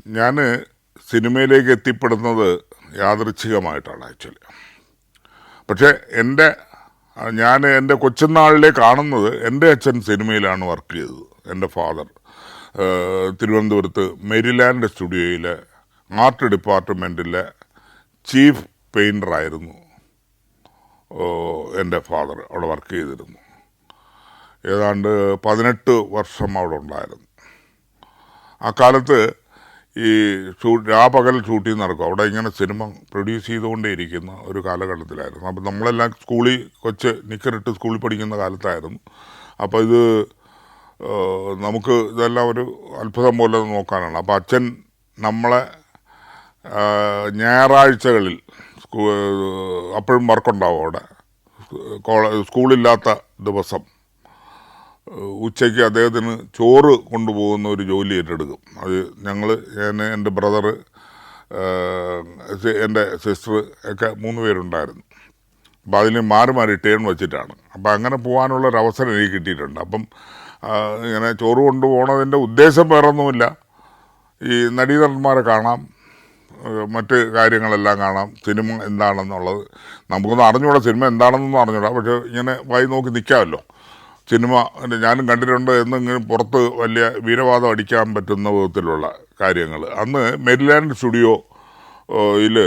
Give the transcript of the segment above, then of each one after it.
ഞാൻ സിനിമയിലേക്ക് എത്തിപ്പെടുന്നത് യാദൃച്ഛികമായിട്ടാണ് ആക്ച്വലി. പക്ഷേ ഞാൻ എൻ്റെ കൊച്ചുനാളിലെ കാണുന്നത് എൻ്റെ അച്ഛൻ സിനിമയിലാണ് വർക്ക് ചെയ്തത്. എൻ്റെ ഫാദർ തിരുവനന്തപുരത്ത് മെരിലാൻഡ് സ്റ്റുഡിയോയിലെ ആർട്ട് ഡിപ്പാർട്ട്മെൻറ്റിലെ ചീഫ് പെയിൻ്ററായിരുന്നു എൻ്റെ ഫാദർ. അവിടെ വർക്ക് ചെയ്തിരുന്നു. ഏതാണ്ട് 18 വർഷം അവിടെ ഉണ്ടായിരുന്നു. ആ കാലത്ത് ഈ പകൽ ഷൂട്ടിങ് നടക്കും. അവിടെ ഇങ്ങനെ സിനിമ പ്രൊഡ്യൂസ് ചെയ്തുകൊണ്ടേയിരിക്കുന്ന ഒരു കാലഘട്ടത്തിലായിരുന്നു. അപ്പം നമ്മളെല്ലാം നിക്കറിട്ട് സ്കൂളിൽ പഠിക്കുന്ന കാലത്തായിരുന്നു. അപ്പോൾ നമുക്ക് ഇതെല്ലാം ഒരു അത്ഭുതം പോലെ നോക്കാനാണ്. അപ്പോൾ അച്ഛൻ നമ്മളെ ഞായറാഴ്ചകളിൽ അപ്പോഴും വർക്കുണ്ടാവും അവിടെ. സ്കൂളില്ലാത്ത ദിവസം ഉച്ചയ്ക്ക് അദ്ദേഹത്തിന് ചോറ് കൊണ്ടുപോകുന്ന ഒരു ജോലി ഏറ്റെടുക്കും. അത് ഞാൻ എൻ്റെ ബ്രദറ്, എൻ്റെ സിസ്റ്റർ ഒക്കെ 3 പേരുണ്ടായിരുന്നു. അപ്പോൾ അതിന് മാറി ടേൺ വെച്ചിട്ടാണ്. അപ്പം അങ്ങനെ പോകാനുള്ളൊരവസരം എനിക്ക് കിട്ടിയിട്ടുണ്ട്. അപ്പം ഇങ്ങനെ ചോറ് കൊണ്ടുപോകണതിൻ്റെ ഉദ്ദേശം വേറൊന്നുമില്ല. ഈ നടീനടന്മാരെ കാണാം, മറ്റ് കാര്യങ്ങളെല്ലാം കാണാം, സിനിമ എന്താണെന്നുള്ളത് നമുക്കൊന്നും അറിഞ്ഞൂടാ, സിനിമ എന്താണെന്നൊന്നും അറിഞ്ഞൂടാ. പക്ഷേ ഇങ്ങനെ വായി നോക്കി നിൽക്കാമല്ലോ. സിനിമ ഞാനും കണ്ടിട്ടുണ്ട് എന്നിങ്ങനെ പുറത്ത് വലിയ വീരവാദം അടിക്കാൻ പറ്റുന്ന വിധത്തിലുള്ള കാര്യങ്ങൾ. അന്ന് മെരിലാൻഡ് സ്റ്റുഡിയോയിൽ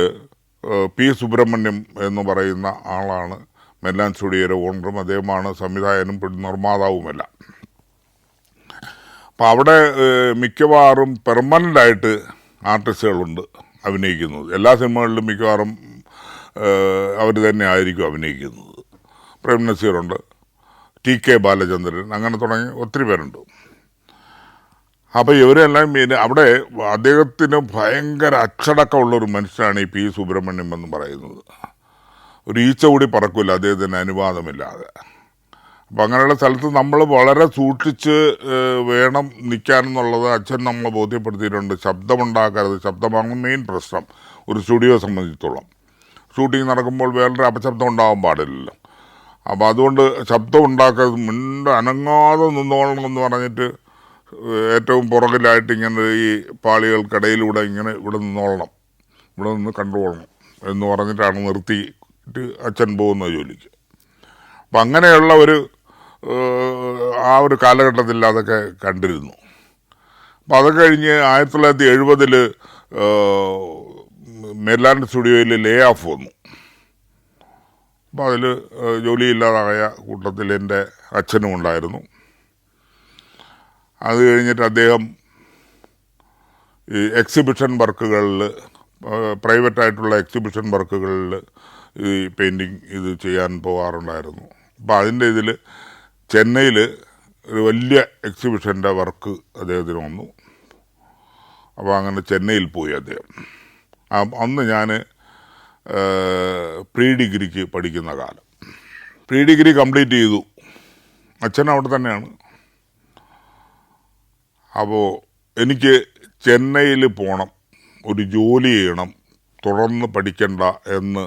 പി സുബ്രഹ്മണ്യം എന്ന് പറയുന്ന ആളാണ് മെരിലാൻഡ് സ്റ്റുഡിയോയുടെ ഓണറും. അദ്ദേഹമാണ് സംവിധായകനും നിർമ്മാതാവുമെല്ലാം. അപ്പം അവിടെ മിക്കവാറും പെർമനൻ്റായിട്ട് ആർട്ടിസ്റ്റുകളുണ്ട് അഭിനയിക്കുന്നത്. എല്ലാ സിനിമകളിലും മിക്കവാറും അവർ തന്നെ ആയിരിക്കും അഭിനയിക്കുന്നത്. പ്രേം നസീറുണ്ട്, TK ബാലചന്ദ്രൻ, അങ്ങനെ തുടങ്ങി ഒത്തിരി പേരുണ്ട്. അപ്പോൾ ഇവരെല്ലാം അവിടെ അദ്ദേഹത്തിന് ഭയങ്കര അച്ചടക്കമുള്ളൊരു മനുഷ്യനാണ് ഈ പി സുബ്രഹ്മണ്യം എന്ന് പറയുന്നത്. ഒരു ഈച്ച കൂടി പറക്കില്ല അദ്ദേഹത്തിന് അനുവാദമില്ലാതെ. അപ്പം അങ്ങനെയുള്ള സ്ഥലത്ത് നമ്മൾ വളരെ സൂക്ഷിച്ച് വേണം നിൽക്കാനെന്നുള്ളത് അച്ഛൻ നമ്മളെ ബോധ്യപ്പെടുത്തിയിട്ടുണ്ട്. ശബ്ദമുണ്ടാക്കരുത്, ശബ്ദമാണ് മെയിൻ പ്രശ്നം ഒരു സ്റ്റുഡിയോയെ സംബന്ധിച്ചിടത്തോളം. ഷൂട്ടിംഗ് നടക്കുമ്പോൾ വേറൊരു അപശബ്ദം ഉണ്ടാകാൻ പാടില്ലല്ലോ. അപ്പോൾ അതുകൊണ്ട് ശബ്ദം ഉണ്ടാക്കരുത്, അനങ്ങാതെ നിന്നോളണം എന്ന് പറഞ്ഞിട്ട് ഏറ്റവും പുറകിലായിട്ട് ഇങ്ങനെ ഈ പാളികൾക്കിടയിലൂടെ ഇങ്ങനെ ഇവിടെ നിന്നോളണം, ഇവിടെ നിന്ന് കണ്ടുകൊള്ളണം എന്ന് പറഞ്ഞിട്ടാണ് നിർത്തിയിട്ട് അച്ഛൻ പോകുന്ന ജോലിക്ക്. അപ്പം അങ്ങനെയുള്ള ആ ഒരു കാലഘട്ടത്തിൽ അതൊക്കെ കണ്ടിരുന്നു. അപ്പം അതൊക്കെ കഴിഞ്ഞ് 1970 മെരിലാൻഡ് സ്റ്റുഡിയോയിൽ ലേ ഓഫ് വന്നു. അപ്പോൾ അതിൽ ജോലിയില്ലാതായ കൂട്ടത്തിൽ എൻ്റെ അച്ഛനും ഉണ്ടായിരുന്നു. അത് കഴിഞ്ഞിട്ട് അദ്ദേഹം ഈ എക്സിബിഷൻ വർക്കുകളിൽ, പ്രൈവറ്റായിട്ടുള്ള എക്സിബിഷൻ വർക്കുകളിൽ ഈ പെയിൻറ്റിങ് ഇത് ചെയ്യാൻ പോകാറുണ്ടായിരുന്നു. അപ്പോൾ അതിൻ്റെ ചെന്നൈയിൽ ഒരു വലിയ എക്സിബിഷൻ്റെ വർക്ക് അദ്ദേഹത്തിന് വന്നു. അപ്പോൾ അങ്ങനെ ചെന്നൈയിൽ പോയി അദ്ദേഹം. അന്ന് ഞാൻ പ്രീ ഡിഗ്രിക്ക് പഠിക്കുന്ന കാലം. പ്രീ ഡിഗ്രി കംപ്ലീറ്റ് ചെയ്തു. അച്ഛൻ അവിടെ തന്നെയാണ്. അപ്പോൾ എനിക്ക് ചെന്നൈയിൽ പോകണം, ഒരു ജോലി ചെയ്യണം, തുടർന്ന് പഠിക്കണ്ട എന്ന്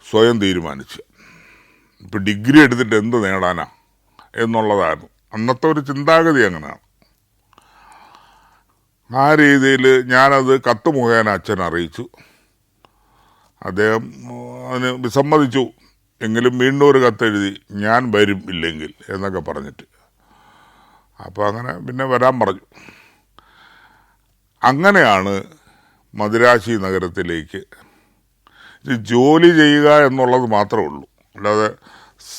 സ്വയം തീരുമാനിച്ചു. ഇപ്പം ഡിഗ്രി എടുത്തിട്ട് എന്ത് നേടാനാ എന്നുള്ളതായിരുന്നു അന്നത്തെ ഒരു ചിന്താഗതി. അങ്ങനെയാണ്. ആ രീതിയിൽ ഞാനത് കത്ത് മുഖേന അച്ഛൻ അറിയിച്ചു. അദ്ദേഹം അതിന് വിസമ്മതിച്ചു. എങ്കിലും വീണ്ടും ഒരു കത്തെഴുതി, ഞാൻ വരും ഇല്ലെങ്കിൽ എന്നൊക്കെ പറഞ്ഞിട്ട്. അപ്പോൾ അങ്ങനെ പിന്നെ വരാൻ പറഞ്ഞു. അങ്ങനെയാണ് മദിരാശി നഗരത്തിലേക്ക് ജോലി ചെയ്യുക എന്നുള്ളത് മാത്രമേ ഉള്ളൂ. അല്ലാതെ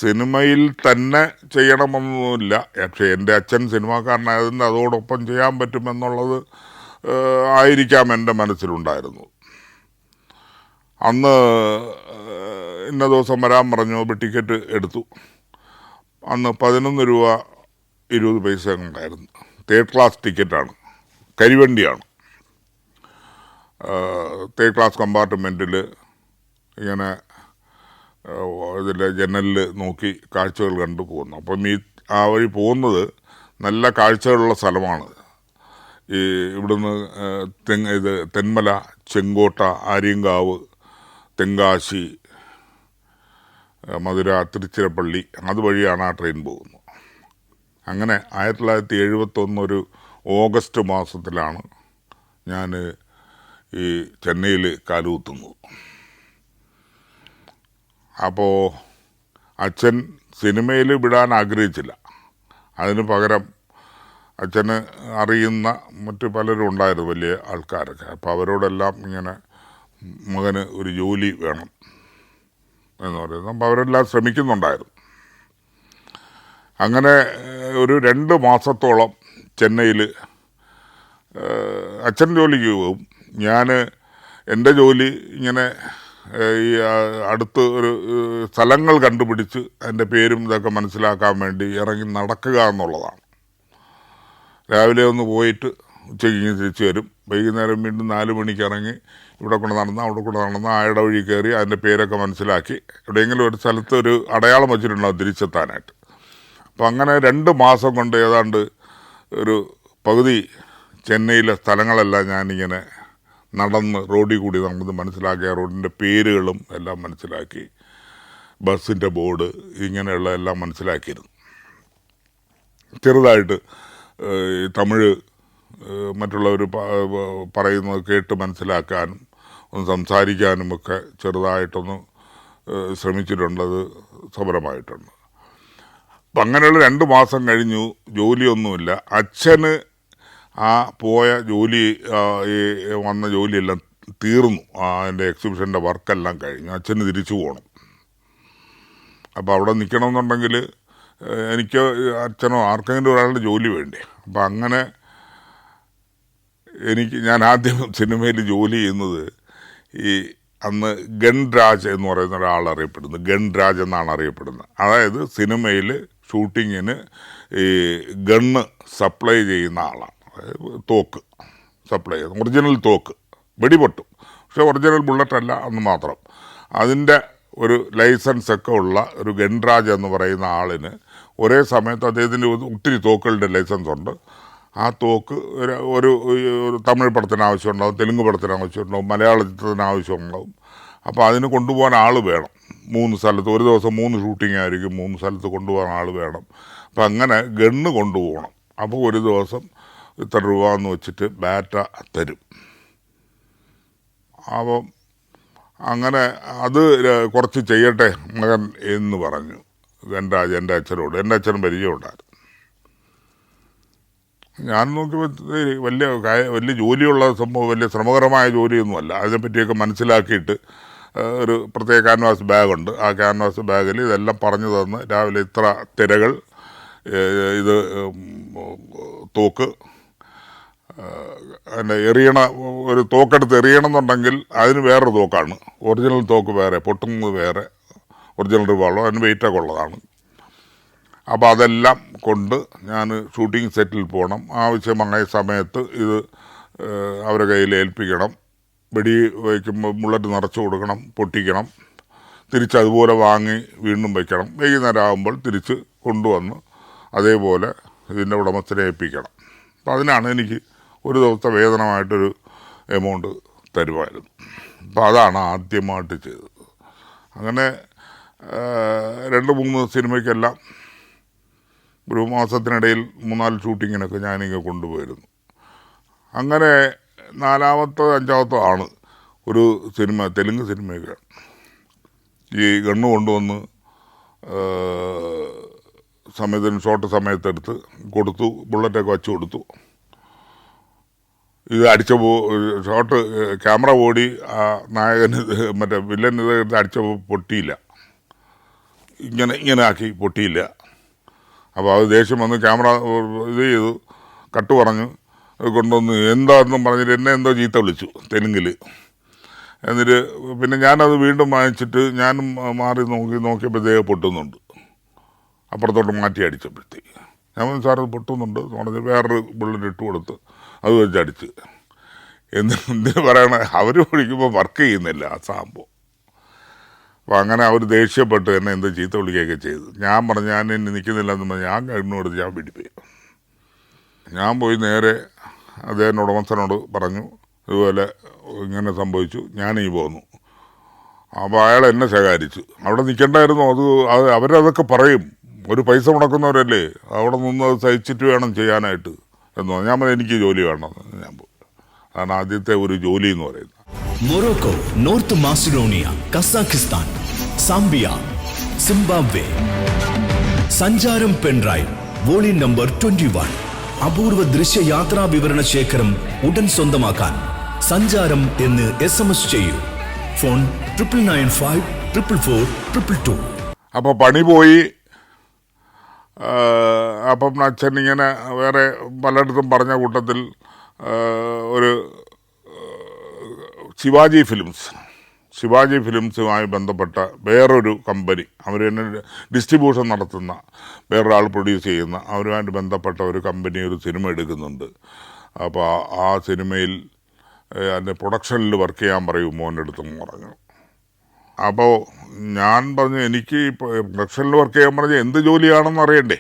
സിനിമയിൽ തന്നെ ചെയ്യണമെന്നൊന്നുമില്ല. പക്ഷേ എൻ്റെ അച്ഛൻ സിനിമാക്കാരനായതിൻ്റെ അതോടൊപ്പം ചെയ്യാൻ പറ്റുമെന്നുള്ളത് ആയിരിക്കാം എൻ്റെ മനസ്സിലുണ്ടായിരുന്നു. അന്ന് ഇന്ന ദിവസം വരാൻ പറഞ്ഞു. ടിക്കറ്റ് എടുത്തു. അന്ന് 11 രൂപ 20 പൈസ ഉണ്ടായിരുന്നു. 3rd class ടിക്കറ്റാണ്, കരിവണ്ടിയാണ്. 3rd ക്ലാസ് കമ്പാർട്ട്മെൻറ്റിൽ ഇങ്ങനെ ഇതിൻ്റെ ജനലിൽ നോക്കി കാഴ്ചകൾ കണ്ടു പോകുന്നു. അപ്പം ആ വഴി പോകുന്നത് നല്ല കാഴ്ചകളുള്ള സ്ഥലമാണ്. ഈ ഇവിടുന്ന് തെന്മല, ചെങ്കോട്ട, ആര്യങ്കാവ്, തെങ്കാശി, മധുര, തിരുച്ചിറപ്പള്ളി, അതുവഴിയാണ് ആ ട്രെയിൻ പോകുന്നത്. അങ്ങനെ 1971 ഒരു ഓഗസ്റ്റ് മാസത്തിലാണ് ഞാൻ ഈ ചെന്നൈയിൽ കാലുകുത്തുന്നത്. അപ്പോൾ അച്ഛൻ സിനിമയിൽ വിടാൻ ആഗ്രഹിച്ചില്ല. അതിന് പകരം അച്ഛന് അറിയുന്ന മറ്റു പലരും ഉണ്ടായിരുന്നു, വലിയ ആൾക്കാരൊക്കെ. അപ്പോൾ അവരോടെല്ലാം ഇങ്ങനെ മകന് ഒരു ജോലി വേണം എന്ന് പറയുന്നത്. അപ്പോൾ അവരെല്ലാം ശ്രമിക്കുന്നുണ്ടായിരുന്നു. അങ്ങനെ ഒരു 2 മാസത്തോളം ചെന്നൈയിൽ അച്ഛൻ ജോലിക്ക് പോകും. ഞാൻ എൻ്റെ ജോലി ഇങ്ങനെ ഈ അടുത്ത് ഒരു സ്ഥലങ്ങൾ കണ്ടുപിടിച്ച് അതിൻ്റെ പേരും ഇതൊക്കെ മനസ്സിലാക്കാൻ വേണ്ടി ഇറങ്ങി നടക്കുക എന്നുള്ളതാണ്. രാവിലെ ഒന്ന് പോയിട്ട് ഉച്ചയ്ക്ക് തിരിച്ചു വരും. വൈകുന്നേരം വീണ്ടും 4 മണിക്ക് ഇറങ്ങി ഇവിടെ കൊണ്ട് നടന്ന് അവിടെ കൊണ്ട് നടന്ന് ആയുടെ വഴി കയറി അതിൻ്റെ പേരൊക്കെ മനസ്സിലാക്കി എവിടെയെങ്കിലും ഒരു സ്ഥലത്ത് ഒരു അടയാളം വച്ചിട്ടുണ്ടാവും തിരിച്ചെത്താനായിട്ട്. അപ്പം അങ്ങനെ 2 മാസം കൊണ്ട് ഏതാണ്ട് ഒരു പകുതി ചെന്നൈയിലെ സ്ഥലങ്ങളെല്ലാം ഞാനിങ്ങനെ നടന്ന് റോഡിൽ കൂടി നടന്ന് മനസ്സിലാക്കിയ റോഡിൻ്റെ പേരുകളും എല്ലാം മനസ്സിലാക്കി, ബസ്സിൻ്റെ ബോർഡ് ഇങ്ങനെയുള്ള എല്ലാം മനസ്സിലാക്കിയിരുന്നു. ചെറുതായിട്ട് തമിഴ് മറ്റുള്ളവർ പറയുന്നത് കേട്ട് മനസ്സിലാക്കാനും ഒന്ന് സംസാരിക്കാനുമൊക്കെ ചെറുതായിട്ടൊന്ന് ശ്രമിച്ചിട്ടുണ്ട്. അത് സഫലമായിട്ടുണ്ട്. അപ്പം അങ്ങനെയുള്ള 2 മാസം കഴിഞ്ഞു. ജോലിയൊന്നുമില്ല. അച്ഛന് ആ പോയ ജോലി ഈ വന്ന ജോലിയെല്ലാം തീർന്നു. അതിൻ്റെ എക്സിബിഷൻ്റെ വർക്കെല്ലാം കഴിഞ്ഞു. അച്ഛന് തിരിച്ചു പോകണം. അപ്പോൾ അവിടെ നിൽക്കണമെന്നുണ്ടെങ്കിൽ എനിക്ക് അച്ഛനോ ആർക്കെങ്കിലും ഒരാളുടെ ജോലി വേണ്ടേ. അപ്പം അങ്ങനെ ഞാൻ ആദ്യം സിനിമയിൽ ജോലി ചെയ്യുന്നത് ഈ അന്ന് ഗൺരാജ് എന്ന് പറയുന്ന ഒരാൾ അറിയപ്പെടുന്നു. ഗൺരാജ് എന്നാണ് അറിയപ്പെടുന്നത്. അതായത് സിനിമയിൽ ഷൂട്ടിങ്ങിന് ഈ ഗണ്ണ് സപ്ലൈ ചെയ്യുന്ന ആളാണ്. തോക്ക് സപ്ലൈ ചെയ്യുന്നത്, ഒറിജിനൽ തോക്ക്, വെടിപൊട്ടും, പക്ഷെ ഒറിജിനൽ ബുള്ളറ്റല്ല എന്ന് മാത്രം. അതിൻ്റെ ഒരു ലൈസൻസൊക്കെ ഉള്ള ഒരു ഗൺരാജ് എന്ന് പറയുന്ന ആളിന് ഒരേ സമയത്ത് അദ്ദേഹത്തിൻ്റെ ഒത്തിരി തോക്കുകളുടെ ലൈസൻസ് ഉണ്ട്. ആ തോക്ക് ഒരു തമിഴ് പടത്തിന് ആവശ്യമുണ്ടാവും, തെലുങ്ക് പടത്തിന് ആവശ്യമുണ്ടാവും, മലയാള ചിത്രത്തിന് ആവശ്യമുണ്ടാവും. അപ്പോൾ അതിന് കൊണ്ടുപോകാൻ ആൾ വേണം. 3 സ്ഥലത്ത് ഒരു ദിവസം 3 ഷൂട്ടിംഗ് ആയിരിക്കും. 3 സ്ഥലത്ത് കൊണ്ടുപോകാൻ ആൾ വേണം. അപ്പം അങ്ങനെ ഗണ്ണ് കൊണ്ടുപോകണം. അപ്പോൾ ഒരു ദിവസം ഇത്ര രൂപ എന്ന് വെച്ചിട്ട് ബാറ്റ തരും. അപ്പം അങ്ങനെ അത് കുറച്ച് ചെയ്യട്ടെ മകൻ എന്ന് പറഞ്ഞു എൻ്റെ അച്ഛനോട്. എൻ്റെ അച്ഛനും പരിചയമുണ്ടായിരുന്നു. ഞാൻ നോക്കിയപ്പോൾ വലിയ ജോലിയുള്ള സംഭവം, വലിയ ശ്രമകരമായ ജോലിയൊന്നുമല്ല. അതിനെപ്പറ്റിയൊക്കെ മനസ്സിലാക്കിയിട്ട് ഒരു പ്രത്യേക ക്യാൻവാസ് ബാഗുണ്ട്. ആ ക്യാൻവാസ് ബാഗിൽ ഇതെല്ലാം പറഞ്ഞു തന്ന് രാവിലെ ഇത്ര തിരകൾ, ഇത് തോക്ക്, അതിൻ്റെ എറിയണ ഒരു തോക്കെടുത്ത് എറിയണം എന്നുണ്ടെങ്കിൽ അതിന് വേറൊരു തോക്കാണ്. ഒറിജിനൽ തോക്ക് വേറെ, പൊട്ടുന്നത് വേറെ, ഒറിജിനൽ റിവാൾവർ, അതിന് വെയിറ്റൊക്കെ ഉള്ളതാണ്. അപ്പോൾ അതെല്ലാം കൊണ്ട് ഞാൻ ഷൂട്ടിംഗ് സെറ്റിൽ പോകണം. ആവശ്യമായ സമയത്ത് ഇത് അവരുടെ കയ്യിൽ ഏൽപ്പിക്കണം. വെടി വയ്ക്കുമ്പോൾ ബുള്ളറ്റ് നിറച്ച് കൊടുക്കണം, പൊട്ടിക്കണം, തിരിച്ചതുപോലെ വാങ്ങി വീണ്ടും വയ്ക്കണം. വൈകുന്നേരം ആകുമ്പോൾ തിരിച്ച് കൊണ്ടുവന്ന് അതേപോലെ ഇതിൻ്റെ ഉടമസ്ഥനെ ഏൽപ്പിക്കണം. അപ്പം അതിനാണ് എനിക്ക് ഒരു ദിവസത്തെ വേതനമായിട്ടൊരു എമൗണ്ട് തരുമായിരുന്നു. അപ്പം അതാണ് ആദ്യമായിട്ട് ചെയ്തത്. അങ്ങനെ 2-3 സിനിമയ്ക്കെല്ലാം ഒരു മാസത്തിനിടയിൽ 3-4 ഷൂട്ടിങ്ങിനൊക്കെ ഞാനിങ്ങനെ കൊണ്ടുപോയിരുന്നു. അങ്ങനെ 4-മത്തോ 5-മത്തോ ആണ് ഒരു സിനിമ, തെലുങ്ക് സിനിമയൊക്കെ ഈ ഗണ്ണ് കൊണ്ടുവന്ന് സമയത്തിന് ഷോർട്ട് സമയത്തെടുത്ത് കൊടുത്തു, ബുള്ളറ്റൊക്കെ വച്ച് കൊടുത്തു. ഇത് ഷോട്ട് ക്യാമറ ഓടി നായകന് മറ്റേ വില്ലൻ ഇത് അടിച്ചപ്പോൾ പൊട്ടിയില്ല. ഇങ്ങനെ ആക്കി പൊട്ടിയില്ല. അപ്പോൾ അത് ദേഷ്യം വന്ന് ക്യാമറ ഇത് ചെയ്തു, കട്ട് പറഞ്ഞു കൊണ്ടുവന്ന് എന്താണെന്നും പറഞ്ഞിട്ട് എന്നെ എന്തോ ചീത്ത വിളിച്ചു തെലുങ്കിൽ. എന്നിട്ട് പിന്നെ ഞാനത് വീണ്ടും വാങ്ങിച്ചിട്ട് ഞാനും മാറി നോക്കിയപ്പോൾ ഇതേ പൊട്ടുന്നുണ്ട്. അപ്പുറത്തോട്ട് മാറ്റി അടിച്ചപ്പോഴത്തേക്ക് ഞാൻ സാർ അത് പൊട്ടുന്നുണ്ട് പറഞ്ഞ് വേറൊരു ബുള്ളറ്റ് ഇട്ട് കൊടുത്ത് അത് വെച്ചടിച്ച്. എന്തിനു പറയണേ, അവർ വിളിക്കുമ്പോൾ വർക്ക് ചെയ്യുന്നില്ല ആ സംഭവം. അപ്പോൾ അങ്ങനെ അവർ ദേഷ്യപ്പെട്ട് എന്നെ എന്തോ ചീത്ത വിളിക്കുകയൊക്കെ ചെയ്തു. ഞാൻ പറഞ്ഞു ഞാൻ ഇനി നിൽക്കുന്നില്ല എന്ന് പറഞ്ഞാൽ ഞാൻ കണ്ണുകൊടുത്ത് ഞാൻ പിടിപ്പോയി. ഞാൻ പോയി നേരെ അദ്ദേഹം ഉടമസ്ഥനോട് പറഞ്ഞു ഇതുപോലെ ഇങ്ങനെ സംഭവിച്ചു, ഞാനീ പോന്നു. അപ്പോൾ അയാൾ എന്നെ ശകാരിച്ചു. അവിടെ നിൽക്കേണ്ടായിരുന്നു. അത് അവരതൊക്കെ പറയും, ഒരു പൈസ മുടക്കുന്നവരല്ലേ, അവിടെ നിന്ന് അത് സഹിച്ചിട്ട് വേണം ചെയ്യാനായിട്ട് എന്ന് പറഞ്ഞു. ഞാൻ പറഞ്ഞു എനിക്ക് ജോലി വേണമെന്ന്. ഞാൻ പോയി അതാണ് ആദ്യത്തെ ഒരു ജോലി എന്ന് പറയുന്നത്. Morocco, north Macedonia, Kazakhstan, Zambia, Zimbabwe. സഞ്ചാരം പെൻഡ്രൈവ് വോളിയം നമ്പർ 21. അപൂർവ ദൃശ്യ യാത്രാ വിവരണ ശേഖരം ഉടൻ സ്വന്തമാക്കാൻ സഞ്ചാരം എന്ന് SMS ചെയ്യൂ. ഫോൺ 9995444222. അപ്പോൾ പണി പോയി. അപ്പം അച്ഛൻ ഇങ്ങനെ വേറെ പലയിടത്തും പറഞ്ഞ കൂട്ടത്തിൽ ഒരു ശിവാജി ഫിലിംസുമായി ബന്ധപ്പെട്ട വേറൊരു കമ്പനി, അവർ തന്നെ ഡിസ്ട്രിബ്യൂഷൻ നടത്തുന്ന, വേറൊരാൾ പ്രൊഡ്യൂസ് ചെയ്യുന്ന, അവരുമായിട്ട് ബന്ധപ്പെട്ട ഒരു കമ്പനി ഒരു സിനിമ എടുക്കുന്നുണ്ട്. അപ്പോൾ ആ സിനിമയിൽ അതിൻ്റെ പ്രൊഡക്ഷനിൽ വർക്ക് ചെയ്യാൻ പറയും മോൻ്റെ അടുത്തെന്ന് പറഞ്ഞു. അപ്പോൾ ഞാൻ പറഞ്ഞു എനിക്ക് പ്രൊഡക്ഷനിൽ വർക്ക് ചെയ്യാൻ പറഞ്ഞാൽ എന്ത് ജോലിയാണെന്ന് അറിയണ്ടേ.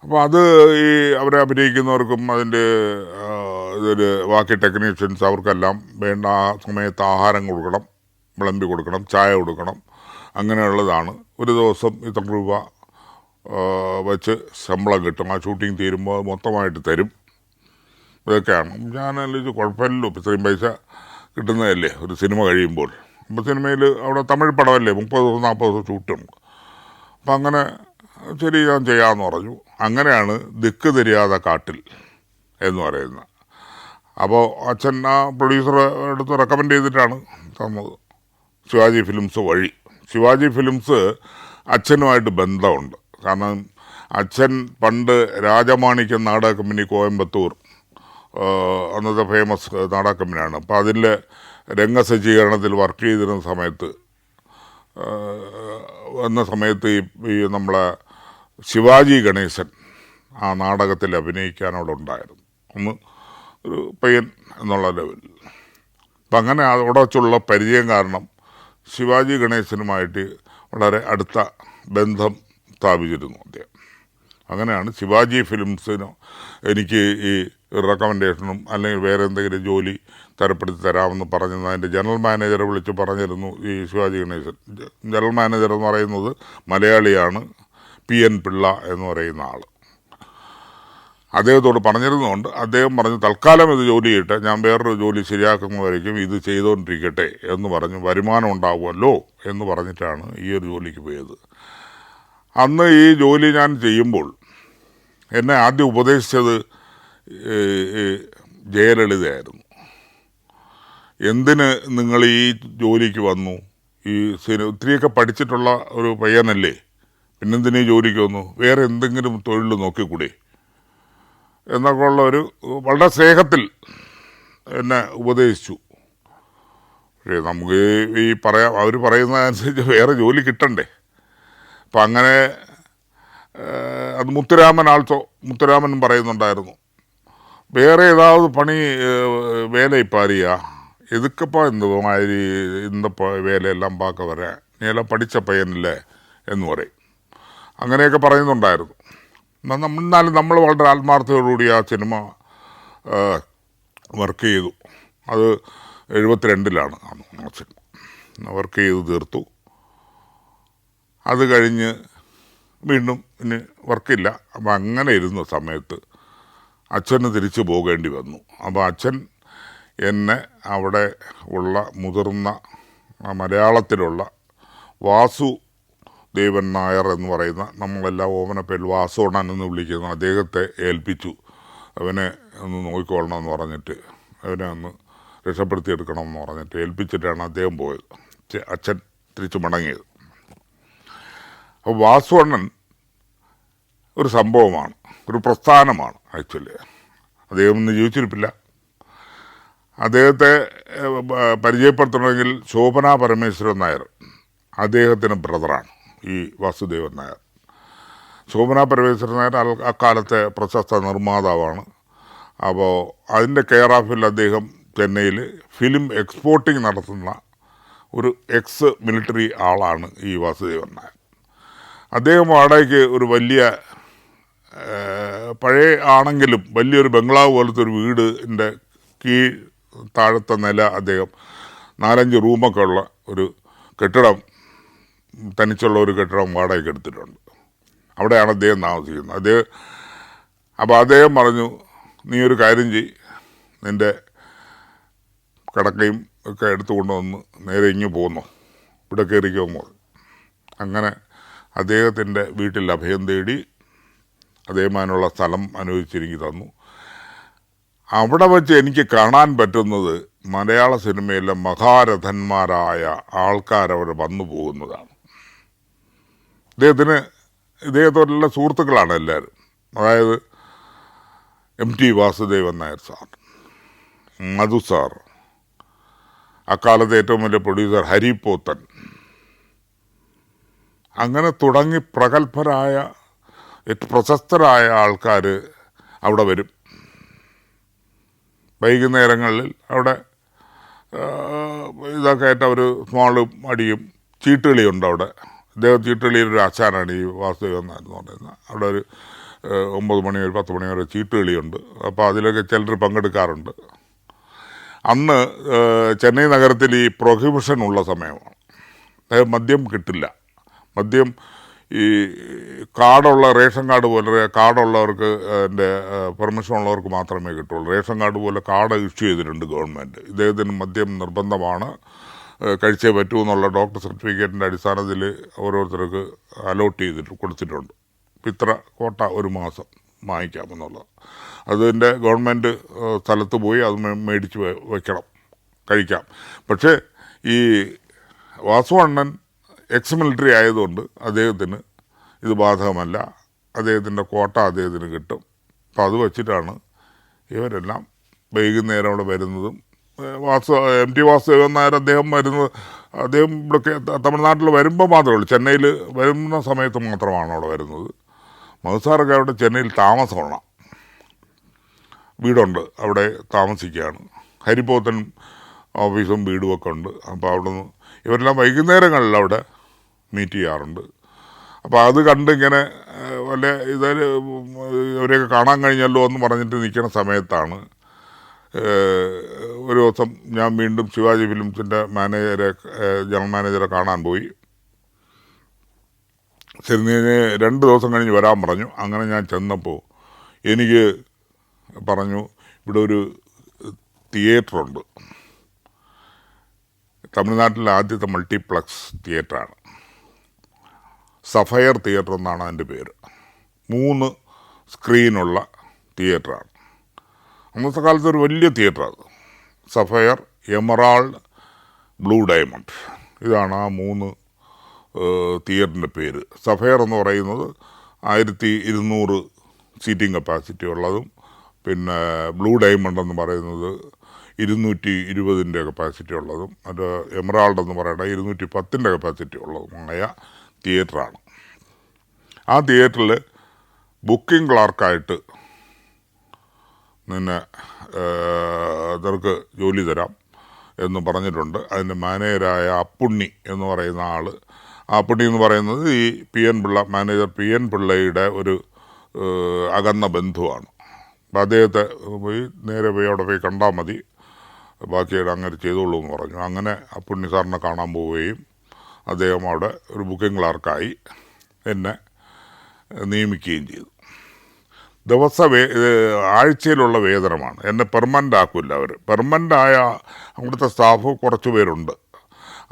അപ്പോൾ അത് ഈ അവരെ അഭിനയിക്കുന്നവർക്കും അതിൻ്റെ ഇതൊരു ബാക്കി ടെക്നീഷ്യൻസ് അവർക്കെല്ലാം വേണ്ട ആ സമയത്ത് ആഹാരം കൊടുക്കണം, വിളമ്പി കൊടുക്കണം, ചായ കൊടുക്കണം, അങ്ങനെയുള്ളതാണ്. ഒരു ദിവസം ഇത്ര രൂപ വെച്ച് ശമ്പളം കിട്ടും. ആ ഷൂട്ടിംഗ് തീരുമ്പോൾ മൊത്തമായിട്ട് തരും. ഇതൊക്കെയാണ്. ഞാൻ ആലോചിച്ച് കുഴപ്പമില്ലല്ലോ, ഇത്രയും പൈസ കിട്ടുന്നതല്ലേ ഒരു സിനിമ കഴിയുമ്പോൾ. അപ്പോൾ സിനിമയിൽ അവിടെ തമിഴ് പടമല്ലേ, 30-40 ദിവസം ഷൂട്ടുണ്ട്. അപ്പം അങ്ങനെ ശരി ഞാൻ ചെയ്യാമെന്ന് പറഞ്ഞു. അങ്ങനെയാണ് ദിക്ക് തിരിയാതെ കാട്ടിൽ എന്ന് പറയുന്നത്. അപ്പോൾ അച്ഛൻ ആ പ്രൊഡ്യൂസറെ അടുത്ത് റെക്കമെൻഡ് ചെയ്തിട്ടാണ് തന്നത്, ശിവാജി ഫിലിംസ് വഴി. ശിവാജി ഫിലിംസ് അച്ഛനുമായിട്ട് ബന്ധമുണ്ട്. കാരണം അച്ഛൻ പണ്ട് രാജമാണിക്യം നാടക കമ്പനി കോയമ്പത്തൂർ, അന്നത്തെ ഫേമസ് നാടക കമ്പനിയാണ്. അപ്പോൾ അതിൻ്റെ രംഗസജ്ജീകരണത്തിൽ വർക്ക് ചെയ്തിരുന്ന സമയത്ത് ഈ നമ്മളെ ശിവാജി ഗണേശൻ ആ നാടകത്തിൽ അഭിനയിക്കാനവിടെ ഉണ്ടായിരുന്നു. ഒന്ന് ഒരു പയ്യൻ എന്നുള്ള ലെവലിൽ. അപ്പം അങ്ങനെ അവിടെ വെച്ചുള്ള പരിചയം കാരണം ശിവാജി ഗണേശനുമായിട്ട് വളരെ അടുത്ത ബന്ധം സ്ഥാപിച്ചിരുന്നു അദ്ദേഹം. അങ്ങനെയാണ് ശിവാജി ഫിലിംസിന് എനിക്ക് ഈ റെക്കമെൻഡേഷനും അല്ലെങ്കിൽ വേറെ എന്തെങ്കിലും ജോലി തരപ്പെടുത്തി തരാമെന്ന് പറഞ്ഞത് അതിൻ്റെ ജനറൽ മാനേജറെ വിളിച്ച് പറഞ്ഞിരുന്നു. ഈ ശിവാജി ഗണേശൻ ജനറൽ മാനേജർ എന്ന് പറയുന്നത് മലയാളിയാണ്, PN പിള്ള എന്ന് പറയുന്ന ആൾ. അദ്ദേഹത്തോട് പറഞ്ഞിരുന്നുകൊണ്ട് അദ്ദേഹം പറഞ്ഞു തൽക്കാലം ഇത് ജോലി ചെയ്യട്ടെ, ഞാൻ വേറൊരു ജോലി ശരിയാക്കുന്നതായിരിക്കും, ഇത് ചെയ്തുകൊണ്ടിരിക്കട്ടെ എന്ന് പറഞ്ഞു, വരുമാനം ഉണ്ടാവുമല്ലോ എന്ന് പറഞ്ഞിട്ടാണ് ഈ ഒരു ജോലിക്ക് പോയത്. അന്ന് ഈ ജോലി ഞാൻ ചെയ്യുമ്പോൾ എന്നെ ആദ്യം ഉപദേശിച്ചത് ജയലളിതയായിരുന്നു. എന്തിന് നിങ്ങൾ ഈ ജോലിക്ക് വന്നു, ഈ ഒത്തിരിയൊക്കെ പഠിച്ചിട്ടുള്ള ഒരു പയ്യനല്ലേ, പിന്നെന്തിനീ ജോലിക്ക് വന്നു, വേറെ എന്തെങ്കിലും തൊഴിൽ നോക്കിക്കൂടെ എന്നൊക്കെ ഉള്ള ഒരു വളരെ സ്നേഹത്തിൽ എന്നെ ഉപദേശിച്ചു. പക്ഷേ നമുക്ക് അവർ പറയുന്നതനുസരിച്ച് വേറെ ജോലി കിട്ടണ്ടേ. അപ്പം അങ്ങനെ അത് മുത്തുരാമനും പറയുന്നുണ്ടായിരുന്നു, വേറെ ഏതാവത് പണി വേല ഇപ്പം അറിയാ എതുക്കപ്പാ എന്തുമാതിരി ഇന്നപ്പോൾ വേലയെല്ലാം പാക്ക വരാൻ നീ എല്ലാം പഠിച്ച പയ്യനല്ലേ എന്ന് പറയും. അങ്ങനെയൊക്കെ പറയുന്നുണ്ടായിരുന്നു. എന്നാലും നമ്മൾ വളരെ ആത്മാർത്ഥതയോടുകൂടി ആ സിനിമ വർക്ക് ചെയ്തു. അത് 72-ലാണ് ആ സിനിമ വർക്ക് ചെയ്ത് തീർത്തു. അത് കഴിഞ്ഞ് വീണ്ടും ഇനി വർക്കില്ല. അപ്പം അങ്ങനെ ഇരുന്ന സമയത്ത് അച്ഛന് തിരിച്ചു പോകേണ്ടി വന്നു. അപ്പോൾ അച്ഛൻ എന്നെ അവിടെ ഉള്ള മുതിർന്ന മലയാളത്തിലുള്ള വാസുദേവൻ നായർ എന്ന് പറയുന്ന, നമ്മളെല്ലാം ഓമനപ്പേൽ വാസോണൻ എന്ന് വിളിക്കുന്ന അദ്ദേഹത്തെ ഏൽപ്പിച്ചു. അവനെ ഒന്ന് നോക്കിക്കൊള്ളണമെന്ന് പറഞ്ഞിട്ട്, അവനെ ഒന്ന് രക്ഷപ്പെടുത്തിയെടുക്കണമെന്ന് പറഞ്ഞിട്ട് ഏൽപ്പിച്ചിട്ടാണ് അദ്ദേഹം പോയത്. അച്ഛൻ തിരിച്ചു മടങ്ങിയത്. അപ്പോൾ വാസുവണ്ണൻ ഒരു സംഭവമാണ്, ഒരു പ്രസ്ഥാനമാണ്. ആക്ച്വലി അദ്ദേഹം ഇന്ന് ജീവിച്ചിരിപ്പില്ല. അദ്ദേഹത്തെ പരിചയപ്പെടുത്തണമെങ്കിൽ ശോഭന പരമേശ്വരൻ നായർ അദ്ദേഹത്തിന് ബ്രദറാണ് ഈ വാസുദേവൻ നായർ. ശോഭന പരമേശ്വരൻ നായർ അക്കാലത്തെ പ്രശസ്ത നിർമ്മാതാവാണ്. അപ്പോൾ അതിൻ്റെ കെയർ ഓഫിൽ അദ്ദേഹം ചെന്നൈയിൽ ഫിലിം എക്സ്പോർട്ടിങ് നടത്തുന്ന ഒരു എക്സ് മിലിറ്ററി ആളാണ് ഈ വാസുദേവൻ നായർ. അദ്ദേഹം വാടകയ്ക്ക് ഒരു വലിയ പഴയ ആണെങ്കിലും വലിയൊരു ബംഗ്ലാവ് പോലത്തെ ഒരു വീടിൻ്റെ താഴത്തെ നില അദ്ദേഹം 4-5 റൂമൊക്കെ ഉള്ള ഒരു കെട്ടിടം, തനിച്ചുള്ള ഒരു കെട്ടിടം വാടകയ്ക്ക് എടുത്തിട്ടുണ്ട്. അവിടെയാണ് അദ്ദേഹം താമസിക്കുന്നത്. അപ്പോൾ അദ്ദേഹം പറഞ്ഞു, നീ ഒരു കാര്യം ചെയ്യ്, നിൻ്റെ കിടക്കയും ഒക്കെ എടുത്തു കൊണ്ടുവന്ന് നേരെ ഇങ്ങ് പോന്നു, ഇവിടെ കയറിക്കുമോ. അങ്ങനെ അദ്ദേഹത്തിൻ്റെ വീട്ടിൽ അഭയം തേടി അദ്ദേഹത്തിനുള്ള സ്ഥലം അനുവദിച്ചെനിക്ക് തന്നു. അവിടെ വച്ച് എനിക്ക് കാണാൻ പറ്റുന്നത് മലയാള സിനിമയിലെ മഹാരഥന്മാരായ ആൾക്കാരവർ വന്നു പോകുന്നതാണ്. ഇദ്ദേഹത്തോടുള്ള സുഹൃത്തുക്കളാണ് എല്ലാവരും. അതായത് MT വാസുദേവൻ നായർ സാർ, മധു സാർ, അക്കാലത്തെ ഏറ്റവും വലിയ പ്രൊഡ്യൂസർ ഹരി പോത്തൻ, അങ്ങനെ തുടങ്ങി പ്രഗത്ഭരായ പ്രശസ്തരായ ആൾക്കാർ അവിടെ വരും. വൈകുന്നേരങ്ങളിൽ അവിടെ ഇതൊക്കെ ആയിട്ട് അവർ സ്മോളും അടിയും ചീട്ടുകളിയുണ്ട് അവിടെ. ഇദ്ദേഹം ചീട്ടുകളിയൊരു ആശാനാണ് ഈ വാസുദേവൻ നായർ എന്ന് പറയുന്നത്. അവിടെ ഒരു 9 മണി വരെ 10 മണി വരെ ചീട്ടുകളിയുണ്ട്. അപ്പോൾ അതിലൊക്കെ ചിലർ പങ്കെടുക്കാറുണ്ട്. അന്ന് ചെന്നൈ നഗരത്തിൽ ഈ പ്രൊഹിബിഷൻ ഉള്ള സമയമാണ്. അതായത് മദ്യം കിട്ടില്ല. മദ്യം ഈ കാർഡുള്ള റേഷൻ കാർഡ് പോലെ കാർഡുള്ളവർക്ക് അതിൻ്റെ പെർമിഷൻ ഉള്ളവർക്ക് മാത്രമേ കിട്ടുള്ളൂ. റേഷൻ കാർഡ് പോലെ കാർഡ് ഇഷ്യൂ ചെയ്തിട്ടുണ്ട് ഗവൺമെൻറ്. ഇദ്ദേഹത്തിന് മദ്യം നിർബന്ധമാണ്, കഴിച്ചേ പറ്റൂ എന്നുള്ള ഡോക്ടർ സർട്ടിഫിക്കറ്റിൻ്റെ അടിസ്ഥാനത്തിൽ ഓരോരുത്തർക്ക് അലോട്ട് ചെയ്തിട്ട് കൊടുത്തിട്ടുണ്ട്. ഇത്ര കോട്ട ഒരു മാസം വാങ്ങിക്കാമെന്നുള്ളത്. അതിൻ്റെ ഗവൺമെൻറ് സ്ഥലത്ത് പോയി അത് മേടിച്ച് വയ്ക്കണം, കഴിക്കാം. പക്ഷേ ഈ വാസുവണ്ണൻ എക്സ് മിലിറ്ററി ആയതുകൊണ്ട് അദ്ദേഹത്തിന് ഇത് ബാധകമല്ല. അദ്ദേഹത്തിൻ്റെ കോട്ട അദ്ദേഹത്തിന് കിട്ടും. അപ്പം അത് വച്ചിട്ടാണ് ഇവരെല്ലാം വൈകുന്നേരം അവിടെ വരുന്നതും. MT വാസുദേവൻ നായർ അദ്ദേഹം ഇവിടെ തമിഴ്നാട്ടിൽ വരുമ്പോൾ മാത്രമേ ഉള്ളൂ. ചെന്നൈയിൽ വരുന്ന സമയത്ത് മാത്രമാണ് അവിടെ വരുന്നത്. മധുസാറൊക്കെ അവിടെ ചെന്നൈയിൽ താമസമാണ്, വീടുണ്ട്, അവിടെ താമസിക്കുകയാണ്. ഹരിപോത്തൻ ഓഫീസും വീടും ഒക്കെ ഉണ്ട്. അപ്പോൾ അവിടെ നിന്ന് ഇവരെല്ലാം വൈകുന്നേരങ്ങളിൽ അവിടെ മീറ്റ് ചെയ്യാറുണ്ട്. അപ്പോൾ അത് കണ്ട് ഇങ്ങനെ വല്ല ഇവരെയൊക്കെ കാണാൻ കഴിഞ്ഞല്ലോ എന്ന് പറഞ്ഞിട്ട് നിൽക്കുന്ന സമയത്താണ് ഒരു ദിവസം ഞാൻ വീണ്ടും ശിവാജി ഫിലിംസിൻ്റെ ജനറൽ മാനേജറെ കാണാൻ പോയി. ശരി, 2 ദിവസം കഴിഞ്ഞ് വരാൻ പറഞ്ഞു. അങ്ങനെ ഞാൻ ചെന്നപ്പോൾ എനിക്ക് പറഞ്ഞു, ഇവിടെ ഒരു തിയേറ്ററുണ്ട്, തമിഴ്നാട്ടിലെ ആദ്യത്തെ മൾട്ടിപ്ലക്സ് തിയേറ്ററാണ്, സഫയർ തിയേറ്റർ എന്നാണ് അതിൻ്റെ പേര്. 3 സ്ക്രീനുള്ള തിയേറ്ററാണ്. അന്നത്തെ കാലത്ത് ഒരു വലിയ തിയേറ്ററാണ്. സഫയർ, എമറാൾഡ്, ബ്ലൂ ഡയമണ്ട്, ഇതാണ് ആ 3 തിയേറ്ററിൻ്റെ പേര്. സഫയർ എന്ന് പറയുന്നത് 1200 സീറ്റിംഗ് കപ്പാസിറ്റി ഉള്ളതും, പിന്നെ ബ്ലൂ ഡയമണ്ട് എന്ന് പറയുന്നത് 220 കപ്പാസിറ്റി ഉള്ളതും, അത് എമറാൾഡ് എന്ന് പറയുന്നത് 210 കപ്പാസിറ്റി ഉള്ളതുമായ തിയേറ്ററാണ്. ആ തിയേറ്ററിൽ ബുക്കിംഗ് ക്ലാർക്കായിട്ട് നിനക്ക് ജോലി തരാം എന്ന് പറഞ്ഞിട്ടുണ്ട്. അതിൻ്റെ മാനേജരായ അപ്പുണ്ണി എന്ന് പറയുന്ന ആൾ, അപ്പുണ്ണി എന്ന് പറയുന്നത് ഈ PN പിള്ള, മാനേജർ PN പിള്ളയുടെ ഒരു അകന്ന ബന്ധുവാണ്. അപ്പം അദ്ദേഹത്തെ നേരെ പോയി അവിടെ പോയി കണ്ടാൽ മതി, ബാക്കിയായിട്ട് അങ്ങനെ ചെയ്തോളൂ എന്ന് പറഞ്ഞു. അങ്ങനെ അപ്പുണ്ണി സാറിനെ കാണാൻ പോവുകയും അദ്ദേഹം അവിടെ ഒരു ബുക്കിംഗ് ക്ലാർക്കായി എന്നെ നിയമിക്കുകയും ചെയ്തു. ആഴ്ചയിലുള്ള വേതനമാണ്. എന്നെ പെർമനൻ്റ് ആക്കില്ല അവർ. പെർമനൻ്റായ അവിടുത്തെ സ്റ്റാഫ് കുറച്ച് പേരുണ്ട്,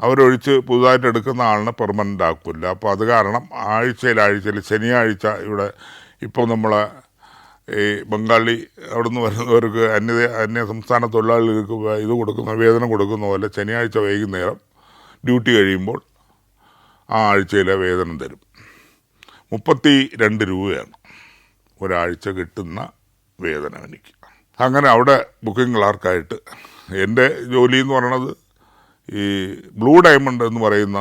അവരൊഴിച്ച് പുതുതായിട്ട് എടുക്കുന്ന ആളിനെ പെർമനൻ്റ് ആക്കില്ല. അപ്പോൾ അത് കാരണം ആഴ്ചയിൽ ശനിയാഴ്ച ഇവിടെ ഇപ്പോൾ നമ്മളെ ഈ ബംഗാളി അവിടെ നിന്ന് വരുന്നവർക്ക് അന്യ സംസ്ഥാന തൊഴിലാളികൾക്ക് ഇത് കൊടുക്കുന്ന വേതനം കൊടുക്കുന്ന പോലെ ശനിയാഴ്ച വൈകുന്നേരം ഡ്യൂട്ടി കഴിയുമ്പോൾ ആ ആഴ്ചയിലെ വേതനം തരും. 32 രൂപയാണ് ഒരാഴ്ച കിട്ടുന്ന വേതനം എനിക്ക്. അങ്ങനെ അവിടെ ബുക്കിംഗ് ക്ലാർക്കായിട്ട് എൻ്റെ ജോലി എന്ന് പറയുന്നത് ഈ ബ്ലൂ ഡയമണ്ട് എന്ന് പറയുന്ന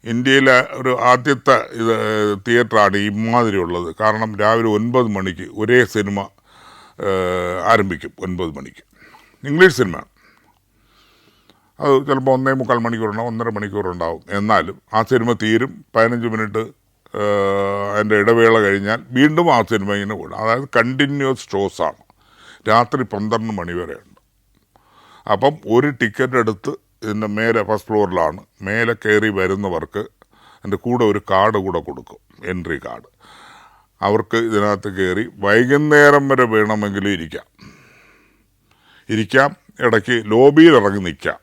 ഇന്ത്യയിലെ ഒരു ആദ്യത്തെ തിയേറ്ററാണ് ഇമാതിരി ഉള്ളത്. കാരണം രാവിലെ 9 മണിക്ക് ഒരേ സിനിമ ആരംഭിക്കും. 9 മണിക്ക് ഇംഗ്ലീഷ് സിനിമ. അത് ചിലപ്പോൾ 1.25 മണിക്കൂറുണ്ടാവും, 1.5 മണിക്കൂറുണ്ടാവും. എന്നാലും ആ സിനിമ തീരും. 15 മിനിറ്റ് അതിൻ്റെ ഇടവേള കഴിഞ്ഞാൽ വീണ്ടും ആ സിനിമ ഇങ്ങനെ കൂടും. അതായത് കണ്ടിന്യൂസ് ഷോസാണ്. രാത്രി 12 മണി വരെയുണ്ട്. അപ്പം ഒരു ടിക്കറ്റ് എടുത്ത് ഇതിൻ്റെ മേലെ ഫസ്റ്റ് ഫ്ലോറിലാണ്, മേലെ കയറി വരുന്നവർക്ക് എൻ്റെ കൂടെ ഒരു കാർഡ് കൂടെ കൊടുക്കും, എൻട്രി കാർഡ്. അവർക്ക് ഇതിനകത്ത് കയറി വൈകുന്നേരം വരെ വേണമെങ്കിലും ഇരിക്കാം. ഇടയ്ക്ക് ലോബിയിൽ ഇറങ്ങി നിൽക്കാം.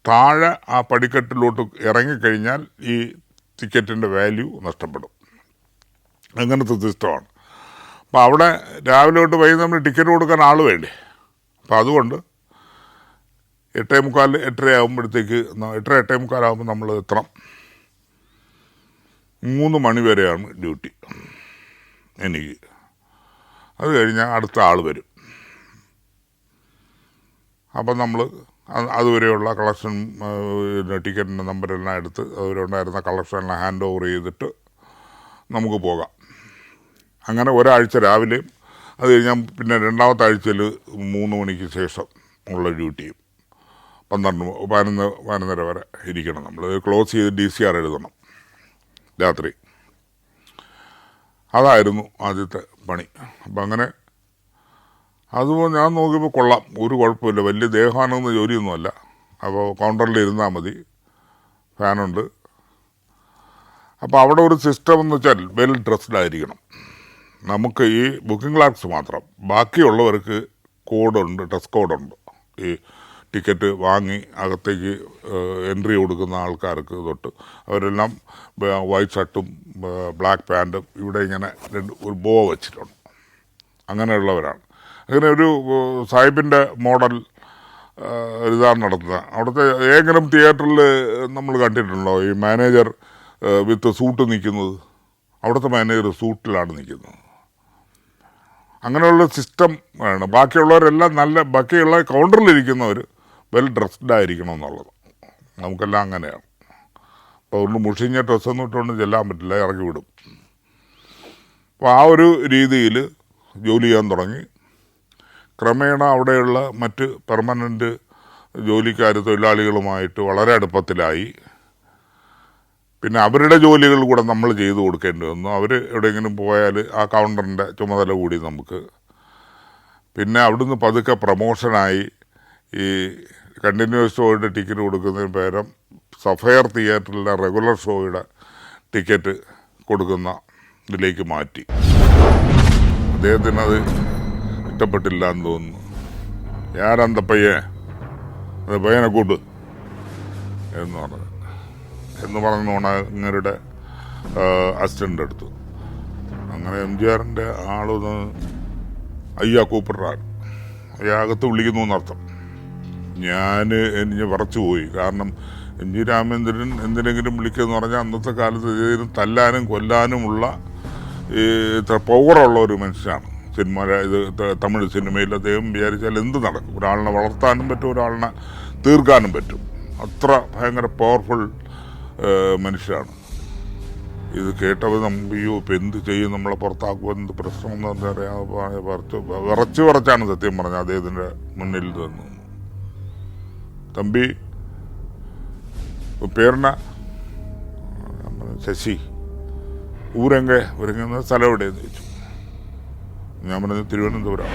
താഴെ ആ പടിക്കെട്ടിലോട്ട് ഇറങ്ങിക്കഴിഞ്ഞാൽ ഈ ടിക്കറ്റിൻ്റെ വാല്യൂ നഷ്ടപ്പെടും. അങ്ങനത്തെ സിസ്റ്റമാണ്. അപ്പോൾ അവിടെ രാവിലെ തൊട്ട് വൈകുന്നേരം നമ്മൾ ടിക്കറ്റ് കൊടുക്കാൻ ആൾ വേണ്ടേ. അപ്പോൾ അതുകൊണ്ട് 8:45 8:30 ആകുമ്പോഴത്തേക്ക് 8:30 8:45 ആകുമ്പോൾ നമ്മൾ എത്തണം. 3 മണി വരെയാണ് ഡ്യൂട്ടി എനിക്ക്. അത് കഴിഞ്ഞാൽ അടുത്ത ആൾ വരും. അപ്പം നമ്മൾ അതുവരെയുള്ള കളക്ഷൻ ടിക്കറ്റിൻ്റെ നമ്പരെല്ലാം എടുത്ത് അതുവരെ ഉണ്ടായിരുന്ന കളക്ഷനെല്ലാം ഹാൻഡ് ഓവർ ചെയ്തിട്ട് നമുക്ക് പോകാം. അങ്ങനെ ഒരാഴ്ച രാവിലെയും അത് കഴിഞ്ഞാൽ പിന്നെ രണ്ടാമത്തെ ആഴ്ചയിൽ 3 മണിക്ക് ശേഷം ഉള്ള ഡ്യൂട്ടിയും 11 വരെ ഇരിക്കണം. നമ്മൾ ക്ലോസ് ചെയ്ത് DCR എഴുതണം രാത്രി. അതായിരുന്നു ആദ്യത്തെ പണി. അപ്പം അങ്ങനെ അതുപോലെ ഞാൻ നോക്കിയപ്പോൾ കൊള്ളാം, ഒരു കുഴപ്പമില്ല, വലിയ ദേഹാനൊന്നും ജോലിയൊന്നുമല്ല. അപ്പോൾ കൗണ്ടറിൽ ഇരുന്നാൽ മതി, ഫാനുണ്ട്. അപ്പോൾ അവിടെ ഒരു സിസ്റ്റം എന്ന് വെച്ചാൽ വെൽ ഡ്രസ്ഡ് ആയിരിക്കണം. നമുക്ക് ഈ ബുക്കിംഗ് ക്ലാർക്സ് മാത്രം, ബാക്കിയുള്ളവർക്ക് കോഡുണ്ട്, ഡ്രസ് കോഡുണ്ട്. ഈ ടിക്കറ്റ് വാങ്ങി അകത്തേക്ക് എൻട്രി കൊടുക്കുന്ന ആൾക്കാർക്ക് തൊട്ട് അവരെല്ലാം വൈറ്റ് ഷർട്ടും ബ്ലാക്ക് പാൻറ്റും ഇവിടെ ഇങ്ങനെ ഒരു ബോ വെച്ചിട്ടുണ്ട്. അങ്ങനെയുള്ളവരാണ്. അങ്ങനെ ഒരു സാഹിബിൻ്റെ മോഡൽ ഇതാണ് നടത്തുന്നത്. അവിടുത്തെ ഏതെങ്കിലും തിയേറ്ററിൽ നമ്മൾ കണ്ടിട്ടുണ്ടോ ഈ മാനേജർ വിത്ത് സൂട്ട് നിൽക്കുന്നത്? അവിടുത്തെ മാനേജർ സൂട്ടിലാണ് നിൽക്കുന്നത്. അങ്ങനെയുള്ള സിസ്റ്റം ആണ്. ബാക്കിയുള്ളവരെല്ലാം ബാക്കിയുള്ള കൗണ്ടറിലിരിക്കുന്നവർ വെൽ ഡ്രസ്ഡ് ആയിരിക്കണം എന്നുള്ളത്. നമുക്കെല്ലാം അങ്ങനെയാണ്. അപ്പോൾ അതുകൊണ്ട് മുഷിഞ്ഞ ഡ്രസ്സൊന്നും ഇട്ടുകൊണ്ട് ചെല്ലാൻ പറ്റില്ല, ഇറക്കി വിടും. അപ്പോൾ ആ ഒരു രീതിയിൽ ജോലി ചെയ്യാൻ തുടങ്ങി. ക്രമേണ അവിടെയുള്ള മറ്റ് പെർമനൻ്റ് ജോലിക്കാർ തൊഴിലാളികളുമായിട്ട് വളരെ അടുപ്പത്തിലായി. പിന്നെ അവരുടെ ജോലികൾ കൂടെ നമ്മൾ ചെയ്തു കൊടുക്കേണ്ടി വന്നു. അവർ എവിടെയെങ്കിലും പോയാൽ ആ കൗണ്ടറിൻ്റെ ചുമതല കൂടി നമുക്ക്. പിന്നെ അവിടുന്ന് പതുക്കെ പ്രമോഷനായി ഈ കണ്ടിന്യൂസ് ഷോയുടെ ടിക്കറ്റ് കൊടുക്കുന്നതിന് പകരം സഫയർ തിയേറ്ററിലെ റെഗുലർ ഷോയുടെ ടിക്കറ്റ് കൊടുക്കുന്ന ഇതിലേക്ക് മാറ്റി. അദ്ദേഹത്തിനത് ഇഷ്ടപ്പെട്ടില്ല എന്ന് തോന്നുന്നു. യാരന്ത അത് പയ്യനെ കൂട്ട് എന്ന് പറഞ്ഞോണ ഇങ്ങരുടെ അസിസ്റ്റൻ്റ് എടുത്തു. അങ്ങനെ MGRൻ്റെ ആളൊന്ന് അയ്യാ കൂപ്പിടാൻ അയാകത്ത് വിളിക്കുന്നു എന്നർത്ഥം. എനിക്ക് വിറച്ചു പോയി. കാരണം MG രാമേന്ദ്രൻ എന്തിനെങ്കിലും വിളിക്കുകയെന്ന് പറഞ്ഞാൽ അന്നത്തെ കാലത്ത് ഇതിന് തല്ലാനും കൊല്ലാനുമുള്ള ഇത്ര പവറുള്ള ഒരു മനുഷ്യനാണ്. തമിഴ് സിനിമയിൽ അദ്ദേഹം വിചാരിച്ചാൽ എന്ത് നടക്കും. ഒരാളിനെ വളർത്താനും പറ്റും, ഒരാളിനെ തീർക്കാനും പറ്റും. അത്ര ഭയങ്കര പവർഫുൾ മനുഷ്യരാണ്. ഇത് കേട്ടവർ അയ്യോ ഇപ്പം എന്ത് ചെയ്യും, നമ്മളെ പുറത്താക്കുമോ, എന്ത് പ്രശ്നം എന്ന് പറയാം. വിറച്ചാണ് സത്യം പറഞ്ഞത് അദ്ദേഹത്തിൻ്റെ മുന്നിൽ തന്നു. തമ്പി പേരണ ശശി ഊരെങ്ക സ്ഥലം എവിടെയെന്ന് ചോദിച്ചു. ഞാൻ പറഞ്ഞത് തിരുവനന്തപുരം.